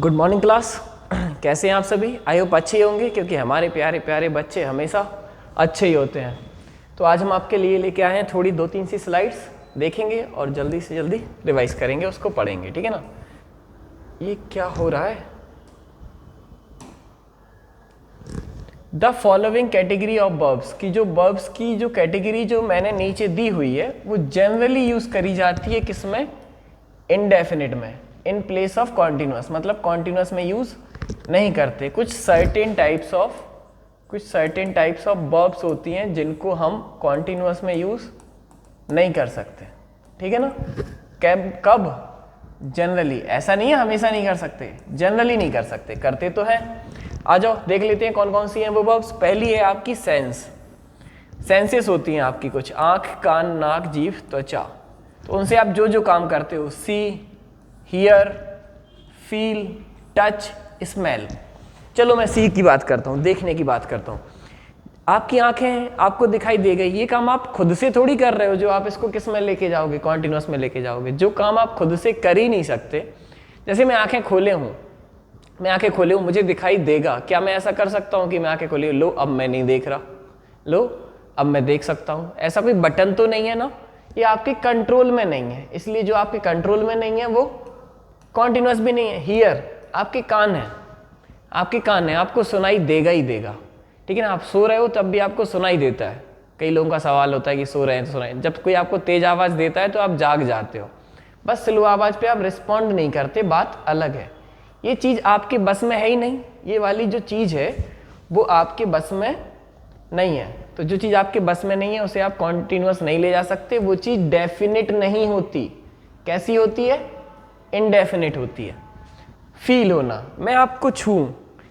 Good morning class. कैसे हैं आप सभी? आई होप अच्छे ही होंगे, क्योंकि हमारे प्यारे प्यारे बच्चे हमेशा अच्छे ही होते हैं। तो आज हम आपके लिए लेके आए हैं थोड़ी 2-3 सी स्लाइड्स, देखेंगे और जल्दी से जल्दी रिवाइज करेंगे, उसको पढ़ेंगे, ठीक है ना। ये क्या हो रहा है? The following category of verbs की जो कैटेगरी जो मैंने नीचे दी हुई है वो जनरली यूज करी जाती है किसमें? इनडेफिनिट में, इन प्लेस ऑफ कॉन्टिन्यूअस। मतलब कॉन्टिन्यूअस में यूज नहीं करते। कुछ सर्टेन टाइप्स ऑफ वर्ब्स होती हैं जिनको हम कॉन्टिन्यूअस में यूज नहीं कर सकते, ठीक है ना। कब? जनरली। ऐसा नहीं है हमेशा नहीं कर सकते, जनरली नहीं कर सकते, करते तो है। आ जाओ देख लेते हैं कौन कौन सी हैं वो वर्ब्स। पहली है आपकी सेंसेस होती हैं आपकी, कुछ आंख, कान, नाक, जीभ, त्वचा। तो उनसे आप जो जो काम करते हो, सी, हियर, फील, टच, स्मेल। चलो मैं सी की बात करता हूँ, देखने की बात करता हूँ। आपकी आंखें आपको दिखाई दे गई, ये काम आप खुद से थोड़ी कर रहे हो, जो आप इसको किस में लेके जाओगे? कॉन्टिन्यूअस में लेके जाओगे। जो काम आप खुद से कर ही नहीं सकते, जैसे मैं आंखें खोले हूँ, मुझे दिखाई देगा। क्या मैं ऐसा कर सकता हूँ कि मैं आंखें खोली, लो अब मैं नहीं देख रहा, लो अब मैं देख सकता हूँ? ऐसा कोई बटन तो नहीं है ना, ये आपके कंट्रोल में नहीं है। इसलिए जो आपके कंट्रोल में नहीं है वो कॉन्टिन्यूअस भी नहीं है। हियर, आपके कान है, आपको सुनाई देगा ही देगा, ठीक है ना। आप सो रहे हो तब भी आपको सुनाई देता है। कई लोगों का सवाल होता है कि सो रहे हैं तो सुनाई, जब कोई आपको तेज आवाज़ देता है तो आप जाग जाते हो, बस स्लो आवाज़ पे आप रिस्पॉन्ड नहीं करते, बात अलग है। ये चीज़ आपके बस में है ही नहीं, ये वाली जो चीज़ है वो आपके बस में नहीं है। तो जो चीज़ आपके बस में नहीं है उसे आप कॉन्टिन्यूअस नहीं ले जा सकते। वो चीज़ डेफिनेट नहीं होती। कैसी होती है? इनडेफिनेट होती है। फील होना, मैं आपको छूऊं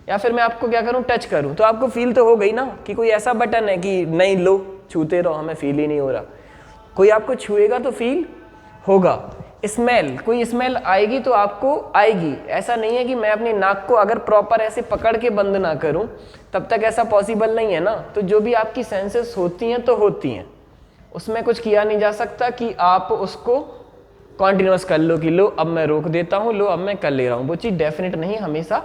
या फिर मैं आपको क्या करूं, टच करूं, तो आपको फील तो हो गई ना कि कोई ऐसा बटन है कि नहीं लो छूते रहो, हमें फील ही नहीं हो रहा। कोई आपको छुएगा तो फील होगा। स्मेल, कोई स्मेल आएगी तो आपको आएगी। ऐसा नहीं है कि मैं अपनी नाक को अगर प्रॉपर ऐसे पकड़ के बंद ना करूं तब तक ऐसा पॉसिबल नहीं है ना। तो जो भी आपकी सेंसेस होती हैं तो होती हैं, उसमें कुछ किया नहीं जा सकता कि आप उसको कॉन्टिन्यूअस कर लो कि लो अब मैं रोक देता हूं, लो अब मैं कर ले रहा हूं। वो चीज़ डेफिनेट नहीं, हमेशा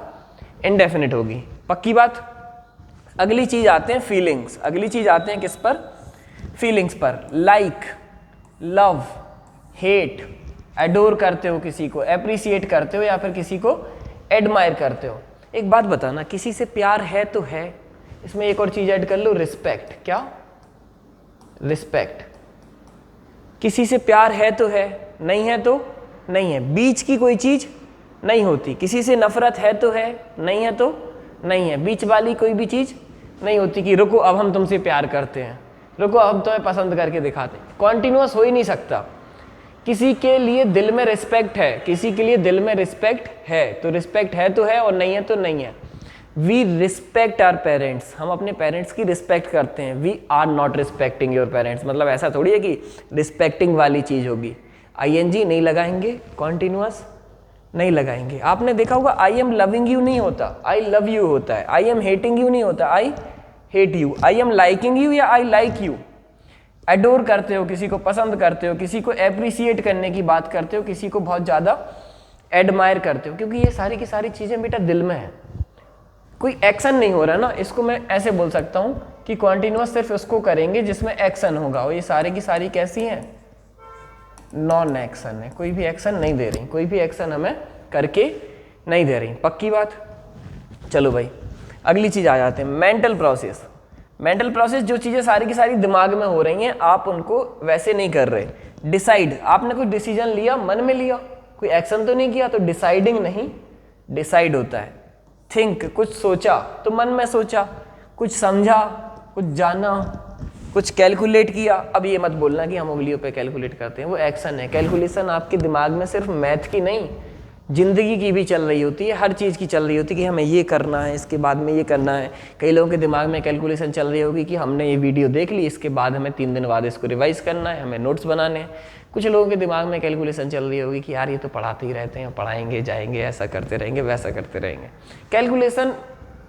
इनडेफिनेट होगी, पक्की बात। अगली चीज आते हैं फीलिंग्स। किस पर? फीलिंग्स पर। लाइक, लव, हेट, एडोर करते हो किसी को, एप्रिसिएट करते हो या फिर किसी को एडमायर करते हो। एक बात बताना, किसी से प्यार है तो है, इसमें एक और चीज ऐड कर लो, रिस्पेक्ट। क्या? रिस्पेक्ट। किसी से प्यार है तो है, नहीं है तो नहीं है, बीच की कोई चीज नहीं होती। किसी से नफरत है तो है, नहीं है तो नहीं है, बीच वाली कोई भी चीज नहीं होती कि रुको अब हम तुमसे प्यार करते हैं, रुको अब तुम्हें पसंद करके दिखाते हैं। कॉन्टिन्यूअस हो ही नहीं सकता। किसी के लिए दिल में रिस्पेक्ट है, तो रिस्पेक्ट है तो है और नहीं है तो नहीं है। वी रिस्पेक्ट आवर पेरेंट्स, हम अपने पेरेंट्स की रिस्पेक्ट करते हैं। We are not respecting your parents. मतलब ऐसा थोड़ी है कि रिस्पेक्टिंग वाली चीज होगी। ING नहीं लगाएंगे, कॉन्टिन्यूअस नहीं लगाएंगे। आपने देखा होगा आई एम लविंग यू नहीं होता, आई लव यू होता है। आई एम हेटिंग यू नहीं होता, I hate you. I am liking you या आई लाइक यू। एडोर करते हो, किसी को पसंद करते हो, किसी को एप्रिसिएट करने की बात करते हो, किसी को बहुत ज़्यादा एडमायर करते हो, क्योंकि ये सारी की सारी चीज़ें बेटा दिल में है, कोई एक्शन नहीं हो रहा ना। इसको मैं ऐसे बोल सकता हूँ कि कॉन्टिन्यूअस सिर्फ उसको करेंगे जिसमें एक्शन होगा, और ये सारी की सारी कैसी हैं? नॉन एक्शन है, कोई भी एक्शन नहीं दे रही, कोई भी एक्शन हमें करके नहीं दे रही, पक्की बात। चलो भाई अगली चीज आ जाते हैं, मेंटल प्रोसेस। जो चीजें सारी की सारी दिमाग में हो रही हैं, आप उनको वैसे नहीं कर रहे। डिसाइड, आपने कोई डिसीजन लिया, मन में लिया, कोई एक्शन तो नहीं किया, तो डिसाइडिंग नहीं, डिसाइड होता है। थिंक, कुछ सोचा तो मन में सोचा, कुछ समझा, कुछ जाना, कुछ कैलकुलेट किया। अब ये मत बोलना कि हम उंगलियों पे कैलकुलेट करते हैं, वो एक्शन है। कैलकुलेशन आपके दिमाग में सिर्फ मैथ की नहीं, जिंदगी की भी चल रही होती है, हर चीज़ की चल रही होती है कि हमें ये करना है, इसके बाद में ये करना है। कई लोगों के दिमाग में कैलकुलेशन चल रही होगी कि हमने ये वीडियो देख ली, इसके बाद हमें 3 दिन बाद इसको रिवाइज करना है, हमें नोट्स बनाने हैं। कुछ लोगों के दिमाग में कैलकुलेशन चल रही होगी कि यार ये तो पढ़ाते ही रहते हैं, पढ़ाएंगे जाएंगे, ऐसा करते रहेंगे, वैसा करते रहेंगे। Calculation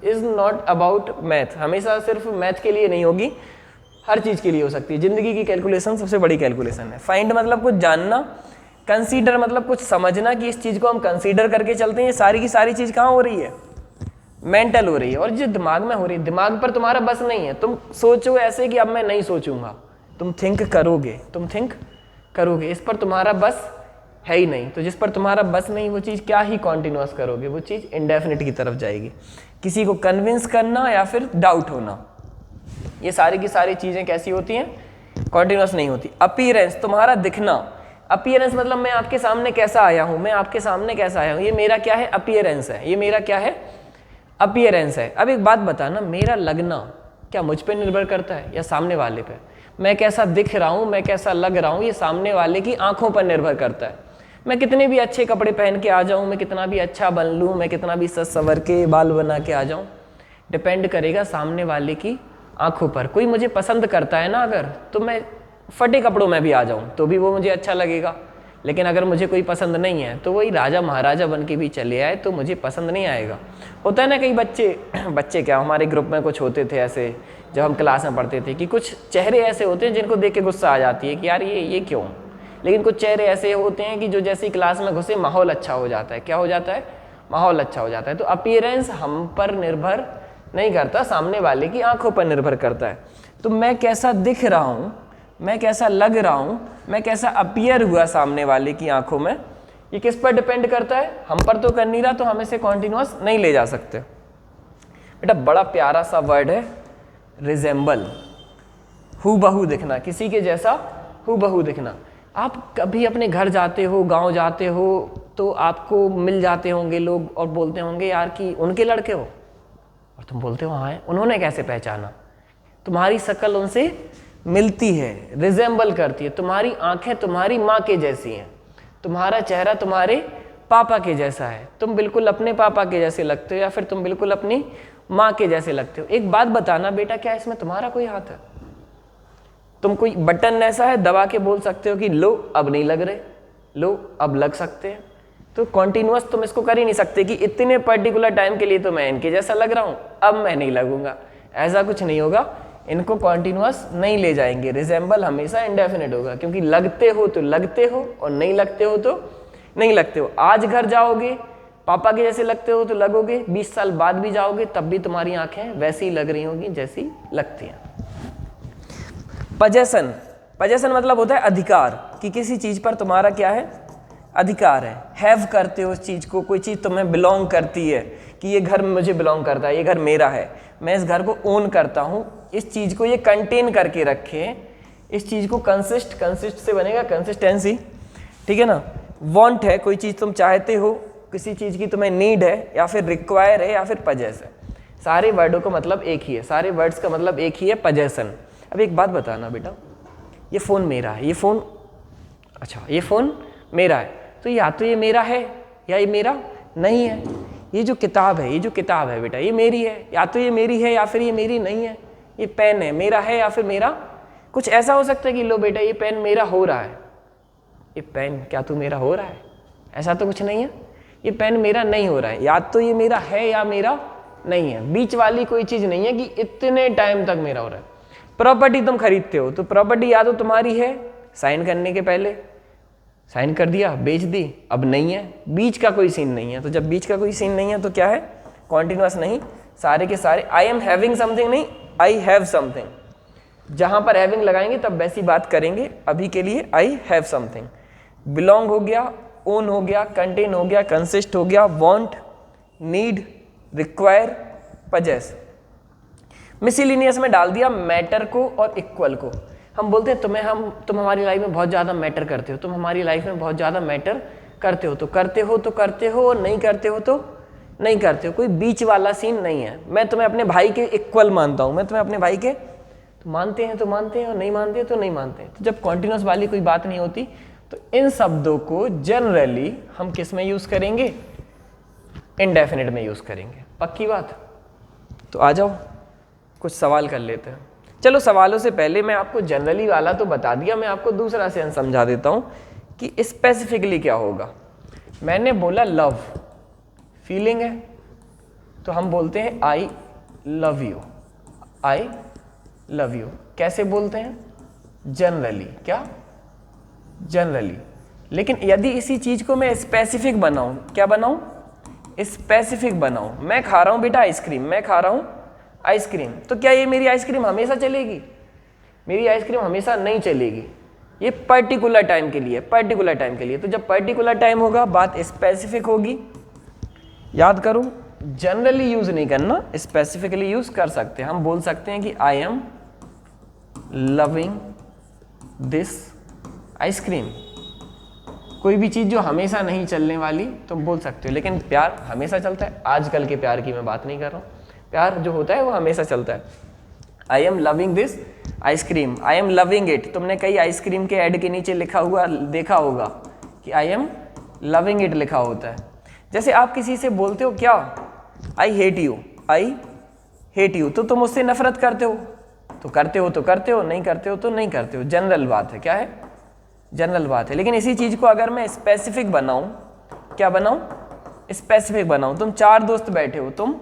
is not about math, हमेशा सिर्फ मैथ के लिए नहीं होगी, हर चीज़ के लिए हो सकती है। जिंदगी की कैलकुलेशन सबसे बड़ी कैलकुलेशन है। फाइंड मतलब कुछ जानना, कंसीडर मतलब कुछ समझना कि इस चीज को हम कंसीडर करके चलते हैं। ये सारी की सारी चीज कहाँ हो रही है? मेंटल हो रही है, और जो दिमाग में हो रही है, दिमाग पर तुम्हारा बस नहीं है। तुम सोचो ऐसे कि अब मैं नहीं सोचूंगा, तुम थिंक करोगे, इस पर तुम्हारा बस है ही नहीं। तो जिस पर तुम्हारा बस नहीं, वो चीज़ क्या ही कॉन्टिन्यूस करोगे, वो चीज़ इंडेफिनिट की तरफ जाएगी। किसी को कन्विंस करना या फिर डाउट होना, ये सारी की सारी चीज़ें कैसी होती हैं? कॉन्टिन्यूस नहीं होती। अपीयरेंस, तुम्हारा दिखना। अपीयरेंस मतलब मैं आपके सामने कैसा आया हूँ, मैं आपके सामने कैसा आया हूँ, ये मेरा क्या है? अपीयरेंस है। ये मेरा क्या है? अपीयरेंस है। अब एक बात बताना, मेरा लगना क्या मुझ पर निर्भर करता है या सामने वाले पे? मैं कैसा दिख रहा हूँ, मैं कैसा लग रहा हूँ, ये सामने वाले की आंखों पर निर्भर करता है। मैं कितने भी अच्छे कपड़े पहन के आ जाऊँ, मैं कितना भी अच्छा बन लूँ, मैं कितना भी सज संवर के बाल बना के आ जाऊँ, डिपेंड करेगा सामने वाले की आंखों पर। कोई मुझे पसंद करता है ना अगर, तो मैं फटे कपड़ों में भी आ जाऊँ तो भी वो मुझे अच्छा लगेगा। लेकिन अगर मुझे कोई पसंद नहीं है तो वही राजा महाराजा बन के भी चले आए तो मुझे पसंद नहीं आएगा। होता है ना कई बच्चे क्या, हमारे ग्रुप में कुछ होते थे ऐसे जब हम क्लास में पढ़ते थे, कि कुछ चेहरे ऐसे होते हैं जिनको देख के गुस्सा आ जाती है कि यार ये क्यों। लेकिन कुछ चेहरे ऐसे होते हैं कि जो जैसे क्लास में घुसे माहौल अच्छा हो जाता है। क्या हो जाता है? माहौल अच्छा हो जाता है। तो अपीयरेंस हम पर निर्भर नहीं करता, सामने वाले की आंखों पर निर्भर करता है। तो मैं कैसा दिख रहा हूँ, मैं कैसा लग रहा हूँ, मैं कैसा अपीयर हुआ सामने वाले की आंखों में, ये किस पर डिपेंड करता है? हम पर तो कर नहीं रहा, तो हम इसे कॉन्टिन्यूअस नहीं ले जा सकते। बेटा बड़ा प्यारा सा वर्ड है रिजेंबल, हूबहू दिखना, किसी के जैसा हूबहू दिखना। आप कभी अपने घर जाते हो, गांव जाते हो, तो आपको मिल जाते होंगे लोग और बोलते होंगे यार कि उनके लड़के हो, और तुम बोलते हो हाँ है। उन्होंने कैसे पहचाना? तुम्हारी शक्ल उनसे मिलती है, रिजेंबल करती है। तुम्हारी आंखें तुम्हारी माँ के जैसी हैं, तुम्हारा चेहरा तुम्हारे पापा के जैसा है, तुम बिल्कुल अपने पापा के जैसे लगते हो या फिर तुम बिल्कुल अपनी माँ के जैसे लगते हो। एक बात बताना बेटा, क्या इसमें तुम्हारा कोई हाथ है? तुम कोई बटन ऐसा है दबा के बोल सकते हो कि लो अब नहीं लग रहे, लो अब लग सकते हैं? तो कॉन्टिन्यूअस तुम इसको कर ही नहीं सकते कि इतने पर्टिकुलर टाइम के लिए तो मैं इनके जैसा लग रहा हूँ, अब मैं नहीं लगूंगा। ऐसा कुछ नहीं होगा, इनको कॉन्टिन्यूअस नहीं ले जाएंगे। रिजेंबल हमेशा इंडेफिनिट होगा, क्योंकि लगते हो तो लगते हो और नहीं लगते हो तो नहीं लगते हो। आज घर जाओगे पापा के जैसे लगते हो तो लगोगे, 20 साल बाद भी जाओगे तब भी तुम्हारी आंखें वैसी ही लग रही होंगी जैसी लगती हैं। पजेशन, पजेशन मतलब होता है अधिकार, कि किसी चीज पर तुम्हारा क्या है? अधिकार है। हैव करते हो उस चीज को, कोई चीज तुम्हें बिलोंग करती है कि ये घर मुझे बिलोंग करता है, ये घर मेरा है, मैं इस घर को ओन करता हूँ। इस चीज को ये कंटेन करके रखे, इस चीज को कंसिस्ट से बनेगा कंसिस्टेंसी, ठीक है ना। वांट है, कोई चीज तुम चाहते हो, किसी चीज की तुम्हें नीड है, या फिर रिक्वायर है, या फिर पजेस है। सारे वर्डों का मतलब एक ही है, सारे वर्ड्स का मतलब एक ही है, पजेशन। अब एक बात बताना बेटा, ये फ़ोन मेरा है, ये फ़ोन, अच्छा ये फ़ोन मेरा है, तो या तो ये मेरा है या ये मेरा नहीं है। ये जो किताब है, ये जो किताब है बेटा, ये मेरी है, या तो ये मेरी है या फिर ये मेरी नहीं है। ये पेन है, मेरा है या फिर मेरा, कुछ ऐसा हो सकता है कि लो बेटा ये पेन मेरा हो रहा है, ये पेन क्या तू मेरा हो रहा है? ऐसा तो कुछ नहीं है। ये पेन मेरा नहीं हो रहा है, या तो ये मेरा है या मेरा नहीं है, बीच वाली कोई चीज़ नहीं है कि इतने टाइम तक मेरा हो रहा है। प्रॉपर्टी तुम खरीदते हो तो प्रॉपर्टी या तो तुम्हारी है साइन करने के पहले, साइन कर दिया, बेच दी, अब नहीं है, बीच का कोई सीन नहीं है। तो जब बीच का कोई सीन नहीं है तो क्या है? कॉन्टिन्यूअस नहीं, सारे के सारे। आई एम हैविंग समथिंग नहीं, आई हैव समथिंग। जहां पर हैविंग लगाएंगे तब वैसी बात करेंगे, अभी के लिए आई हैव समथिंग। बिलोंग हो गया, ओन हो गया, कंटेन हो गया, कंसिस्ट हो गया, want, need, require, possess. Miscellaneous में डाल दिया मैटर को और इक्वल को। हम बोलते हैं तुम हमारी लाइफ में बहुत ज़्यादा मैटर करते हो, तुम हमारी लाइफ में बहुत ज़्यादा मैटर करते हो, तो करते हो तो करते हो, और नहीं करते हो तो नहीं करते हो। कोई बीच वाला सीन नहीं है। मैं तुम्हें अपने भाई के इक्वल मानता हूँ, मैं तुम्हें अपने भाई के तो मानते हैं तो मानते हैं, और नहीं मानते तो नहीं मानते हैं। तो जब कॉन्टिन्यूस वाली कोई बात नहीं होती तो इन शब्दों को जनरली हम किस में यूज़ करेंगे? इनडेफिनिट में यूज़ करेंगे। पक्की बात? तो आ जाओ कुछ सवाल कर लेते हैं। चलो सवालों से पहले मैं आपको जनरली वाला तो बता दिया, मैं आपको दूसरा सेंस समझा देता हूँ कि स्पेसिफिकली क्या होगा। मैंने बोला लव, फीलिंग है, तो हम बोलते हैं I love you, I love you. कैसे बोलते हैं? जनरली। क्या? जनरली। लेकिन यदि इसी चीज को मैं स्पेसिफिक बनाऊं, क्या बनाऊं, स्पेसिफिक बनाऊं, मैं खा रहा हूं बेटा आइसक्रीम, मैं खा रहा हूं आइसक्रीम, तो क्या ये मेरी आइसक्रीम हमेशा चलेगी? मेरी आइसक्रीम हमेशा नहीं चलेगी, ये पर्टिकुलर टाइम के लिए, पर्टिकुलर टाइम के लिए। तो जब पर्टिकुलर टाइम होगा बात स्पेसिफिक होगी। याद करो, जनरली यूज नहीं करना, स्पेसिफिकली यूज कर सकते हैं। हम बोल सकते हैं कि I am loving this ice cream. कोई भी चीज जो हमेशा नहीं चलने वाली तुम बोल सकते हो, लेकिन प्यार हमेशा चलता है। आजकल के प्यार की मैं बात नहीं कर रहा हूं, प्यार जो होता है वो हमेशा चलता है। I am loving this ice cream, I am loving it. तुमने कई आइसक्रीम के ऐड के नीचे लिखा हुआ देखा होगा कि आई एम लविंग इट लिखा होता है। जैसे आप किसी से बोलते हो क्या, I hate you, I hate you, तो तुम उससे नफरत करते हो तो करते हो, तो करते हो, नहीं करते हो तो नहीं करते हो। जनरल बात है, क्या है, जनरल बात है। लेकिन इसी चीज को अगर मैं स्पेसिफिक बनाऊं, क्या बनाऊं, स्पेसिफिक बनाऊं। तुम चार दोस्त बैठे हो, तुम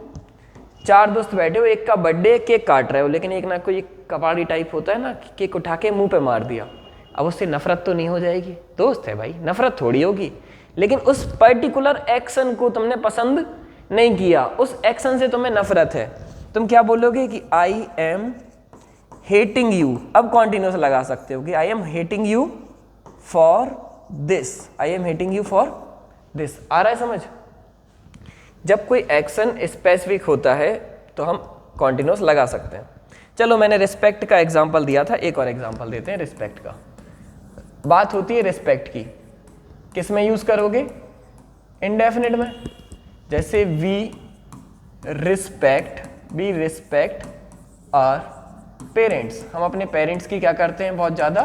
चार दोस्त बैठे हो, एक का बर्थडे, केक काट रहे हो, लेकिन एक ना कोई कबाड़ी टाइप होता है ना, केक उठा के मुंह पे मार दिया। अब उससे नफरत तो नहीं हो जाएगी? दोस्त है भाई, नफरत थोड़ी होगी। लेकिन उस पर्टिकुलर एक्शन को तुमने पसंद नहीं किया, उस एक्शन से तुम्हें नफरत है। तुम क्या बोलोगे कि आई एम हेटिंग यू। अब कॉन्टिन्यूस लगा सकते हो कि I am hating you for this, I am hating you for this. आ रहा है समझ? जब कोई एक्शन स्पेसिफिक होता है तो हम कॉन्टिन्यूस लगा सकते हैं। चलो, मैंने रिस्पेक्ट का एग्जांपल दिया था, एक और एग्जांपल देते हैं रिस्पेक्ट का। बात होती है रिस्पेक्ट की, किस में यूज करोगे, इंडेफिनिट में। जैसे वी रिस्पेक्ट आवर पेरेंट्स, हम अपने पेरेंट्स की क्या करते हैं, बहुत ज़्यादा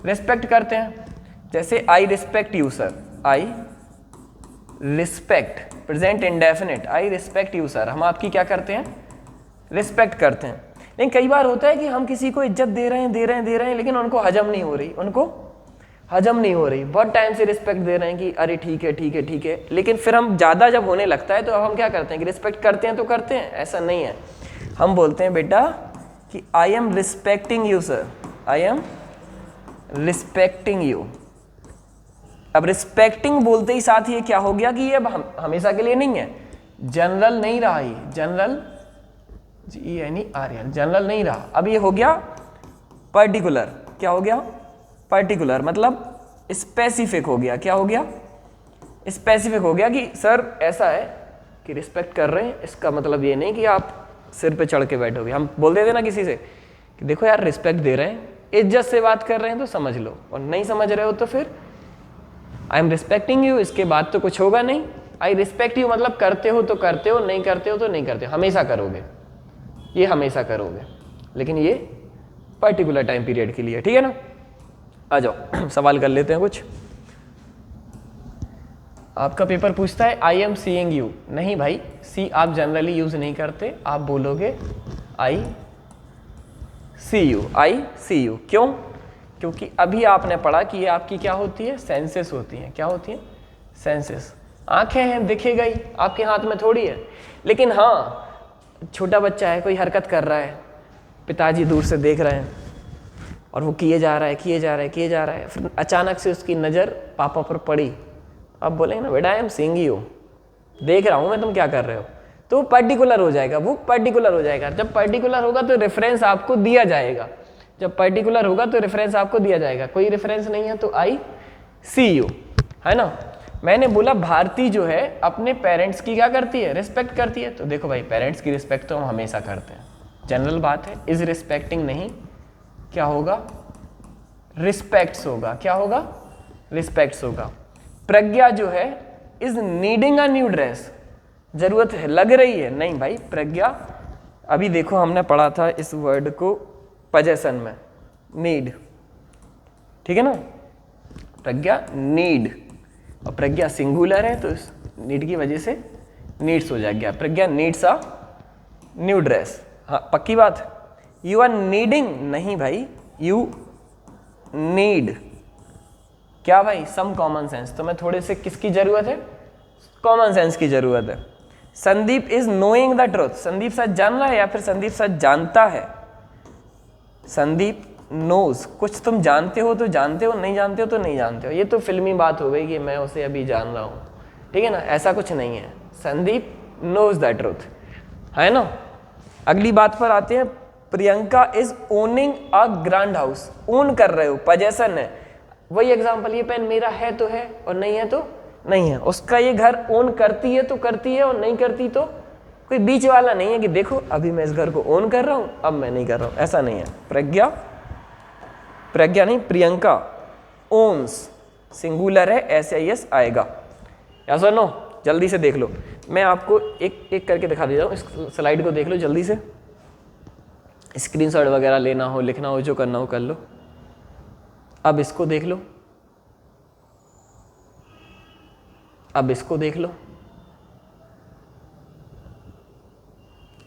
रिस्पेक्ट करते हैं। जैसे I respect you sir, I respect, present indefinite, I respect you sir, हम आपकी क्या करते हैं, रिस्पेक्ट करते हैं। लेकिन कई बार होता है कि हम किसी को इज्जत दे रहे हैं, लेकिन उनको हजम नहीं हो रही, बहुत टाइम से रिस्पेक्ट दे रहे हैं कि अरे ठीक है, लेकिन फिर हम ज़्यादा जब होने लगता है तो अब हम क्या करते हैं कि रिस्पेक्ट करते हैं तो करते हैं, ऐसा नहीं है। हम बोलते हैं बेटा कि I M respecting you sir, I am respecting you. अब रिस्पेक्टिंग बोलते ही साथ ये क्या हो गया कि ये अब हमेशा के लिए नहीं है, जनरल नहीं रहा, ये जनरल जनरल नहीं रहा। अब ये हो गया पर्टिकुलर, क्या हो गया, पर्टिकुलर मतलब स्पेसिफिक हो गया। क्या हो गया, स्पेसिफिक हो गया कि सर ऐसा है कि रिस्पेक्ट कर रहे हैं, इसका मतलब ये नहीं कि आप सिर पे चढ़ के बैठोगे। हम बोल देते ना किसी से कि देखो यार रिस्पेक्ट दे रहे हैं, इज्जत से बात कर रहे हैं तो समझ लो, और नहीं समझ रहे हो तो फिर आई एम रिस्पेक्टिंग यू, इसके बाद तो कुछ होगा नहीं। आई रिस्पेक्ट यू मतलब करते हो तो करते हो, नहीं करते हो तो नहीं करते हो, हमेशा करोगे, ये हमेशा करोगे, लेकिन ये पर्टिकुलर टाइम पीरियड के लिए, ठीक है ना। आ जाओ सवाल कर लेते हैं कुछ। आपका पेपर पूछता है आई एम सीइंग यू, नहीं भाई, सी आप जनरली यूज नहीं करते, आप बोलोगे आई सी यू, आई सी यू। क्यों? क्योंकि अभी आपने पढ़ा कि ये आपकी क्या होती है, सेंसेस होती हैं। क्या होती हैं, सेंसेस। आंखें हैं, दिखेगा ही, आपके हाथ में थोड़ी है। लेकिन हाँ, छोटा बच्चा है, कोई हरकत कर रहा है, पिताजी दूर से देख रहे हैं और वो किए जा रहा है, फिर अचानक से उसकी नज़र पापा पर पड़ी। अब बोलेंगे ना बेटा आई एम सीइंग यू, देख रहा हूँ मैं तुम क्या कर रहे हो, तो पर्टिकुलर हो जाएगा, वो पर्टिकुलर हो जाएगा। जब पर्टिकुलर होगा तो रेफरेंस आपको दिया जाएगा, कोई रेफरेंस नहीं है तो आई सी यू, है ना। मैंने बोला भारती जो है अपने पेरेंट्स की क्या करती है, रिस्पेक्ट करती है। तो देखो भाई, पेरेंट्स की रिस्पेक्ट तो हम हमेशा करते हैं, जनरल बात है। इज रिस्पेक्टिंग नहीं, क्या होगा, रिस्पेक्ट्स होगा। क्या होगा, रिस्पेक्ट्स होगा। प्रज्ञा जो है is needing a new dress, जरूरत है, लग रही है, नहीं भाई प्रज्ञा, अभी देखो हमने पढ़ा था इस वर्ड को पोजेशन में, नीड, ठीक है ना। प्रज्ञा नीड, और प्रज्ञा सिंगुलर है तो इस नीड की वजह से नीड्स हो जाएगा। प्रज्ञा नीड्स अ न्यू ड्रेस, हाँ पक्की बात। यू आर नीडिंग, नहीं भाई, यू नीड। क्या भाई, सम कॉमन सेंस। तो मैं थोड़े से किसकी जरूरत है, कॉमन सेंस की जरूरत है। Sandeep is knowing the truth, Sandeep सच जान रहा है या फिर संदीप सच जानता है। संदीप नोज, कुछ तुम जानते हो तो जानते हो, नहीं जानते हो तो नहीं जानते हो। ये तो फिल्मी बात हो गई कि मैं उसे अभी जान रहा हूँ, ठीक है ना, ऐसा कुछ नहीं है। संदीप नोज द ट्रूथ, है ना। अगली बात पर आते हैं, Priyanka is owning a grand house. Own कर रहे हो, पजेशन है। वही एग्जांपल, ये पेन मेरा है तो है और नहीं है तो नहीं है। उसका ये घर ओन करती है तो करती है और नहीं करती तो, कोई बीच वाला नहीं है कि देखो अभी मैं इस घर को ओन कर रहा हूं, अब मैं नहीं कर रहा हूं, ऐसा नहीं है। प्रज्ञा नहीं, प्रियंका ओन्स, सिंगुलर है, SIS आएगा। या सुनो, जल्दी से देख लो, मैं आपको एक एक करके दिखा देता हूँ। इस स्लाइड को देख लो जल्दी से, स्क्रीनशॉट वगैरह लेना हो, लिखना हो, जो करना हो कर लो। अब इसको देख लो, अब इसको देख लो,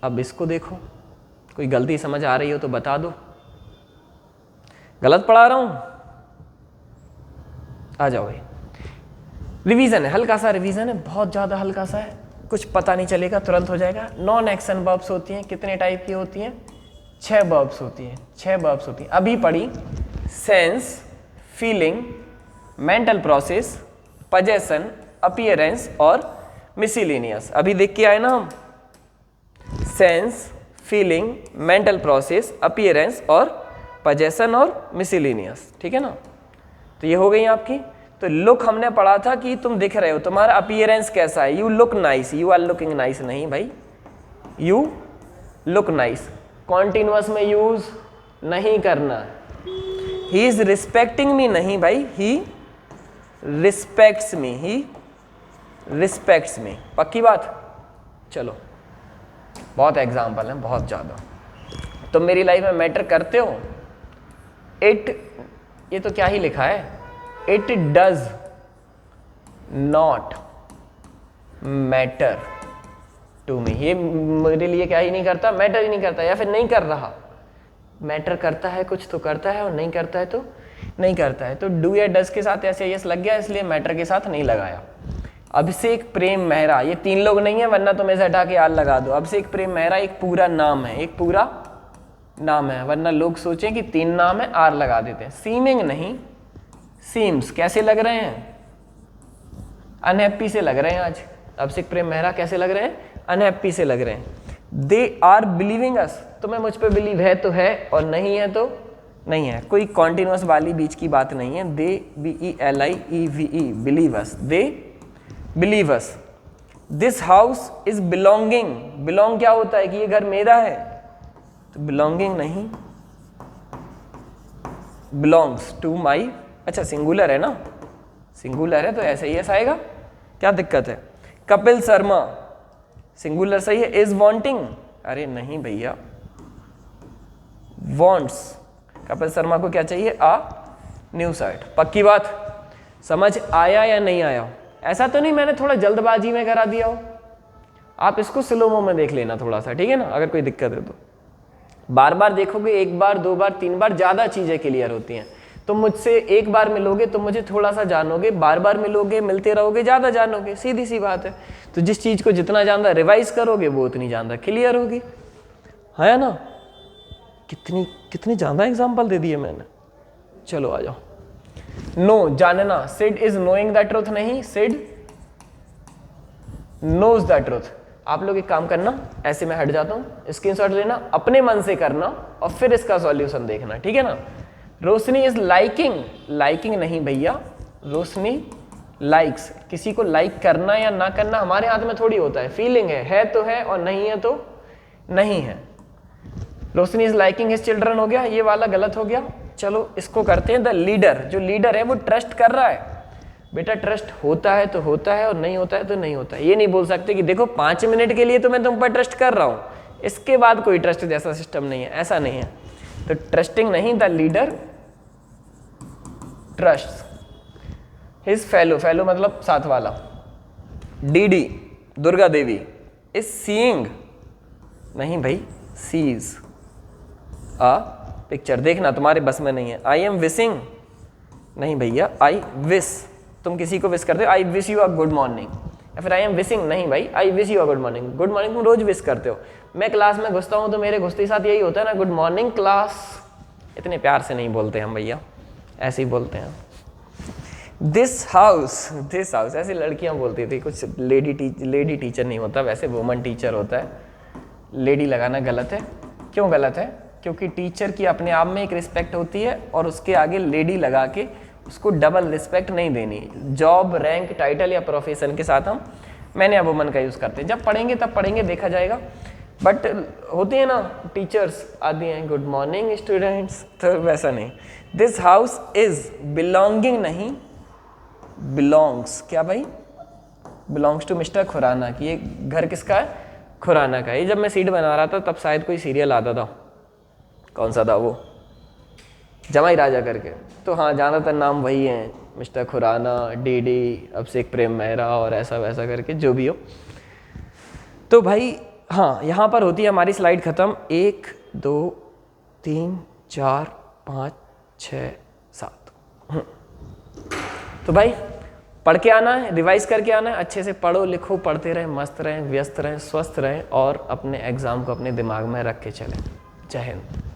अब इसको देखो। कोई गलती समझ आ रही हो तो बता दो, गलत पढ़ा रहा हूं? आ जाओ भाई। रिवीजन है, हल्का सा रिवीजन है, बहुत ज्यादा हल्का सा है, कुछ पता नहीं चलेगा, तुरंत हो जाएगा। नॉन एक्शन वर्ब्स होती हैं, कितने टाइप की होती हैं? 6 वर्ब्स होती हैं, 6 वर्ब्स होती हैं। अभी पढ़ी, sense, feeling, mental process, possession, appearance और मिसलिनियस। अभी देख के आए ना हम, sense, feeling, mental process, appearance और पजेशन और मिसलिनियस, ठीक है ना। तो ये हो गई आपकी। तो लुक हमने पढ़ा था कि तुम दिख रहे हो, तुम्हारा अपीयरेंस कैसा है, you look nice, you are looking nice, नहीं भाई, यू लुक नाइस। कॉन्टिन्यूअस में यूज नहीं करना। ही इज रिस्पेक्टिंग मी, नहीं भाई, he respects me, he respects मी। पक्की बात? चलो, बहुत एग्जाम्पल हैं, बहुत ज़्यादा। तुम मेरी लाइफ में मैटर करते हो। इट, ये तो क्या ही लिखा है, it does not matter to me. ये मेरे लिए क्या ही नहीं करता, मैटर ही नहीं करता, या फिर नहीं कर रहा। मैटर करता है, कुछ तो करता है, और नहीं करता है तो नहीं करता है। तो डू या डज के साथ ऐसे यस लग गया, इसलिए मैटर के साथ नहीं लगाया। अभिषेक प्रेम मेहरा, ये 3 लोग नहीं है, वरना तुम ऐसे हटा के आर लगा दो। अभिषेक प्रेम मेहरा एक पूरा नाम है, एक पूरा नाम है, वरना लोग सोचें कि 3 नाम है, आर लगा देते हैं। सीमिंग नहीं, सीम्स। कैसे लग रहे हैं? अनहैप्पी से लग रहे हैं आज। अभिषेक प्रेम मेहरा कैसे लग रहे हैं? अनहैप्पी से लग रहे हैं। दे आर बिलीविंग अस, तुम्हें मुझ पे बिलीव है तो है और नहीं है तो नहीं है। कोई कॉन्टिन्यूअस वाली बीच की बात नहीं है। दे, BELIEVE, believe us, they believe us. This house is belonging, belong क्या होता है कि ये घर मेरा है, तो बिलोंगिंग नहीं, बिलोंग्स टू माई। अच्छा, सिंगुलर है ना, सिंगुलर है तो ऐसे ही ऐसा आएगा, क्या दिक्कत है? कपिल शर्मा, सिंगुलर सही है। इज वांटिंग, अरे नहीं भैया, वांट्स। कपिल शर्मा को क्या चाहिए? आ न्यू शर्ट। पक्की बात? समझ आया या नहीं आया? ऐसा तो नहीं मैंने थोड़ा जल्दबाजी में करा दिया हो। आप इसको स्लोमो में देख लेना थोड़ा सा, ठीक है ना। अगर कोई दिक्कत है तो बार बार देखोगे, 1 बार 2 बार 3 बार ज़्यादा चीज़ें क्लियर होती हैं। तुम मुझसे 1 बार मिलोगे तो मुझे थोड़ा सा जानोगे, बार बार मिलोगे, मिलते रहोगे, ज़्यादा जानोगे, सीधी सी बात है। तो जिस चीज़ को जितना ज़्यादा रिवाइज करोगे वो उतनी ज़्यादा क्लियर होगी, है ना। कितनी ज़्यादा एग्जाम्पल दे दिए मैंने। चलो आ जाओ। नो, जानना। Sid is knowing the truth, नहीं, सिड नोज द ट्रूथ। आप लोग एक काम करना, ऐसे मैं हट जाता हूं, स्क्रीनशॉट लेना, अपने मन से करना और फिर इसका सॉल्यूशन देखना, ठीक है ना। रोशनी इज लाइकिंग, लाइकिंग नहीं भैया, रोशनी लाइक्स। किसी को लाइक करना या ना करना हमारे हाथ में थोड़ी होता है, फीलिंग है तो है और नहीं है तो नहीं है। रोशनी इज लाइकिंग हिज चिल्ड्रन हो गया, ये वाला गलत हो गया। चलो इसको करते हैं। द लीडर, जो लीडर है वो ट्रस्ट कर रहा है। बेटा ट्रस्ट होता है तो होता है और नहीं होता है तो नहीं होता है। ये नहीं बोल सकते कि देखो 5 मिनट के लिए तो मैं तुम पर ट्रस्ट कर रहा हूं, इसके बाद कोई ट्रस्ट जैसा सिस्टम नहीं है, ऐसा नहीं है। तो ट्रस्टिंग नहीं, the leader trust his fellow, fellow मतलब साथ वाला। DD, Durga Devi is seeing, नहीं भाई, सीज आ पिक्चर। देखना तुम्हारे बस में नहीं है। आई एम विशिंग, नहीं भैया, आई विश। तुम किसी को विश करते हो, I wish you a good morning, या फिर आई एम विशिंग, नहीं भाई, I wish you a good morning. Good morning तुम रोज विश करते हो। मैं क्लास में घुसता हूँ तो मेरे घुसते साथ यही होता है ना, गुड मॉर्निंग क्लास, इतने प्यार से नहीं बोलते हम भैया, ऐसे ही बोलते हैं। दिस हाउस ऐसी लड़कियां बोलती थी, कुछ लेडी टीचर नहीं होता, वैसे वुमन टीचर होता है। लेडी लगाना गलत है। क्यों गलत है? क्योंकि टीचर की अपने आप में एक रिस्पेक्ट होती है और उसके आगे लेडी लगा के उसको डबल रिस्पेक्ट नहीं देनी। जॉब, रैंक, टाइटल या प्रोफेशन के साथ हम मैंने या वुमन का यूज़ करते हैं। जब पढ़ेंगे तब पढ़ेंगे, देखा जाएगा। बट होती है ना टीचर्स आती हैं, गुड मॉर्निंग स्टूडेंट्स, तो वैसा नहीं। दिस हाउस इज बिलोंगिंग नहीं, बिलोंग्स। क्या भाई? बिलोंग्स टू मिस्टर खुराना, कि ये घर किसका है? खुराना का। ये जब मैं सीट बना रहा था तब शायद कोई सीरियल आता था, कौन सा था वो, जमाई राजा करके। तो हाँ, ज़्यादातर नाम वही हैं, मिस्टर खुराना, डीडी, अभिषेक प्रेम मेहरा और ऐसा वैसा करके, जो भी हो। तो भाई हाँ, यहाँ पर होती है हमारी स्लाइड ख़त्म। 1 2 3 4 5 6 7। तो भाई पढ़ के आना है, रिवाइज करके आना है, अच्छे से पढ़ो लिखो, पढ़ते रहें, मस्त रहें, व्यस्त रहें, स्वस्थ रहें और अपने एग्ज़ाम को अपने दिमाग में रख के चलें। जय हिंद।